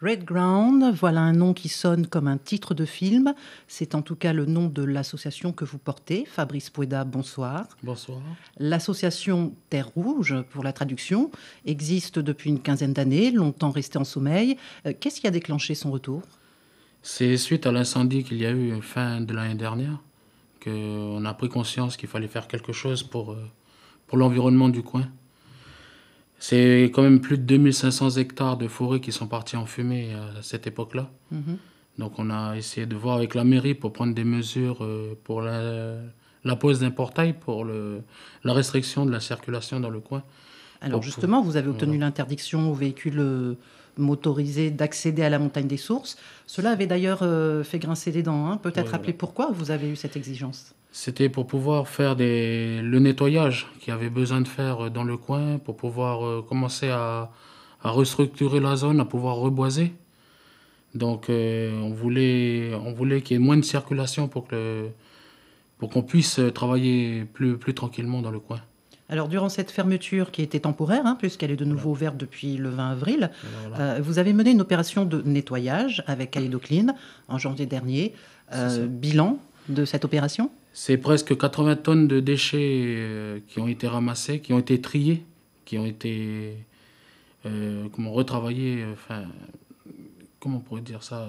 Red Ground, voilà un nom qui sonne comme un titre de film. C'est en tout cas le nom de l'association que vous portez. Fabrice Pueda, bonsoir. Bonsoir. L'association Terre Rouge, pour la traduction, existe depuis une quinzaine d'années, longtemps restée en sommeil. Qu'est-ce qui a déclenché son retour ? C'est suite à l'incendie qu'il y a eu fin de l'année dernière qu'on a pris conscience qu'il fallait faire quelque chose pour l'environnement du coin. C'est quand même plus de 2500 hectares de forêt qui sont partis en fumée à cette époque-là. Donc on a essayé de voir avec la mairie pour prendre des mesures pour la pose d'un portail, pour la restriction de la circulation dans le coin. Alors justement, vous avez obtenu l'interdiction aux véhicules motorisés d'accéder à la montagne des sources. Cela avait d'ailleurs fait grincer des dents. Hein. Peut-être rappeler pourquoi vous avez eu cette exigence. C'était pour pouvoir faire le nettoyage qu'il y avait besoin de faire dans le coin, pour pouvoir commencer à restructurer la zone, à pouvoir reboiser. Donc on voulait qu'il y ait moins de circulation pour qu'on puisse travailler plus tranquillement dans le coin. Alors, durant cette fermeture qui était temporaire, puisqu'elle est de nouveau ouverte depuis le 20 avril, vous avez mené une opération de nettoyage avec Calédocline en janvier dernier. Bilan de cette opération ? C'est presque 80 tonnes de déchets qui ont été ramassés, qui ont été triés, qui ont été retravaillés. Comment on pourrait dire ça ?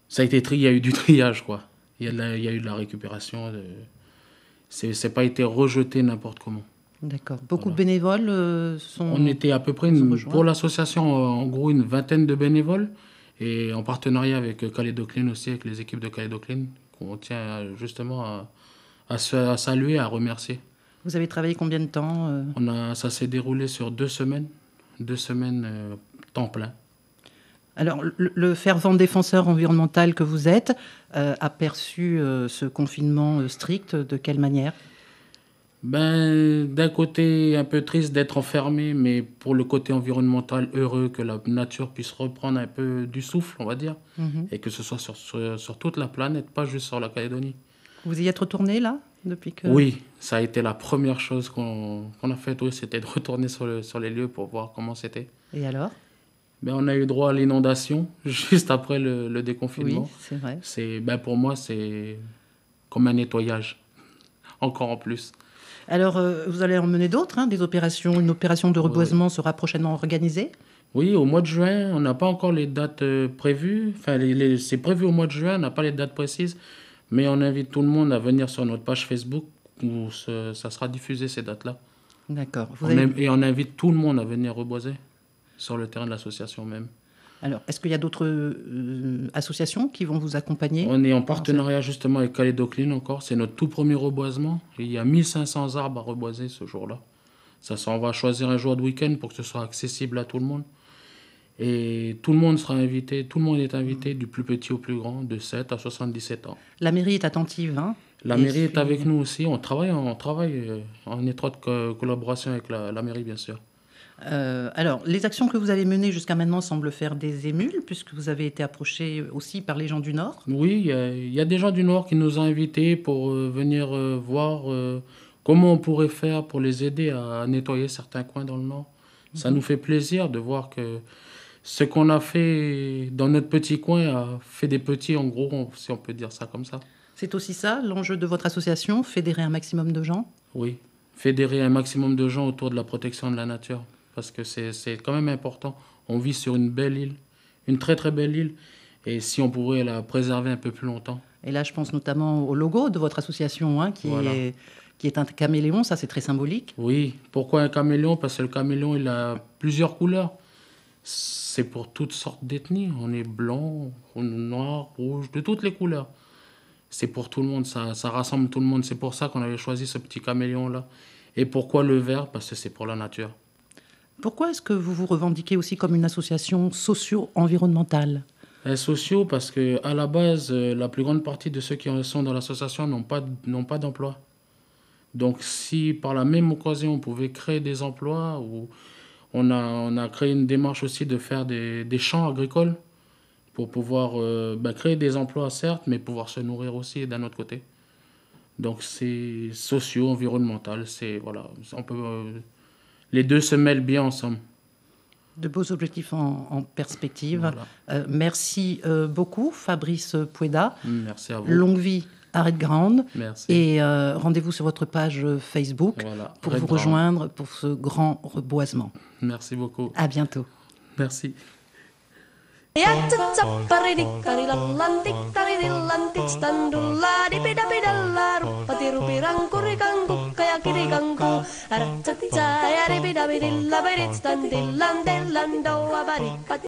Ça a été trié, il y a eu du triage, quoi. Il y a eu de la récupération. C'est pas été rejeté n'importe comment. D'accord. Beaucoup de bénévoles sont... On était à peu près, pour l'association, en gros, une vingtaine de bénévoles. Et en partenariat avec Calédocline aussi, avec les équipes de Calédocline, qu'on tient justement à saluer, à remercier. Vous avez travaillé combien de temps Ça s'est déroulé sur 2 semaines. 2 semaines temps plein. Alors, le fervent défenseur environnemental que vous êtes a perçu ce confinement strict de quelle manière ? D'un côté, un peu triste d'être enfermé, mais pour le côté environnemental, heureux que la nature puisse reprendre un peu du souffle, on va dire, et que ce soit sur toute la planète, pas juste sur la Calédonie. Vous y êtes retourné, là, depuis que... Oui, ça a été la première chose qu'on a faite, oui, c'était de retourner sur les lieux pour voir comment c'était. Et alors ? On a eu droit à l'inondation juste après le déconfinement. Oui, c'est vrai. Pour moi, c'est comme un nettoyage, encore en plus. Alors, vous allez en mener d'autres, des opérations. Une opération de reboisement sera prochainement organisée ? Oui, au mois de juin, on n'a pas encore les dates prévues. Enfin, c'est prévu au mois de juin, on n'a pas les dates précises. Mais on invite tout le monde à venir sur notre page Facebook où ça sera diffusé, ces dates-là. D'accord. Et on invite tout le monde à venir reboiser sur le terrain de l'association même. Alors, est-ce qu'il y a d'autres associations qui vont vous accompagner ? On est en partenariat justement avec Calédocline encore. C'est notre tout premier reboisement. Et il y a 1500 arbres à reboiser ce jour-là. On va choisir un jour de week-end pour que ce soit accessible à tout le monde. Et tout le monde sera invité. Tout le monde est invité, du plus petit au plus grand, de 7 à 77 ans. La mairie est attentive, La mairie est avec nous aussi. On travaille en étroite collaboration avec la mairie, bien sûr. Alors, les actions que vous avez menées jusqu'à maintenant semblent faire des émules, puisque vous avez été approché aussi par les gens du Nord. Oui, il y a des gens du Nord qui nous ont invités pour venir voir comment on pourrait faire pour les aider à nettoyer certains coins dans le Nord. Ça nous fait plaisir de voir que ce qu'on a fait dans notre petit coin a fait des petits, en gros, si on peut dire ça comme ça. C'est aussi ça, l'enjeu de votre association, fédérer un maximum de gens ? Oui, fédérer un maximum de gens autour de la protection de la nature. Parce que c'est quand même important. On vit sur une belle île, une très très belle île, et si on pourrait la préserver un peu plus longtemps. Et là, je pense notamment au logo de votre association, qui est un caméléon, ça c'est très symbolique. Oui, pourquoi un caméléon ? Parce que le caméléon, il a plusieurs couleurs. C'est pour toutes sortes d'ethnies. On est blanc, noir, rouge, de toutes les couleurs. C'est pour tout le monde, ça rassemble tout le monde. C'est pour ça qu'on avait choisi ce petit caméléon-là. Et pourquoi le vert ? Parce que c'est pour la nature. Pourquoi est-ce que vous vous revendiquez aussi comme une association socio-environnementale ? Sociaux, parce qu'à la base, la plus grande partie de ceux qui sont dans l'association n'ont pas d'emploi. Donc si par la même occasion on pouvait créer des emplois, on a créé une démarche aussi de faire des champs agricoles pour pouvoir créer des emplois, certes, mais pouvoir se nourrir aussi d'un autre côté. Donc c'est socio-environnemental, voilà, les deux se mêlent bien ensemble. De beaux objectifs en perspective. Voilà. Merci beaucoup, Fabrice Pueda. Merci à vous. Longue vie à Red Ground. Merci. Et rendez-vous sur votre page Facebook pour vous rejoindre pour ce grand reboisement. Merci beaucoup. À bientôt. Merci.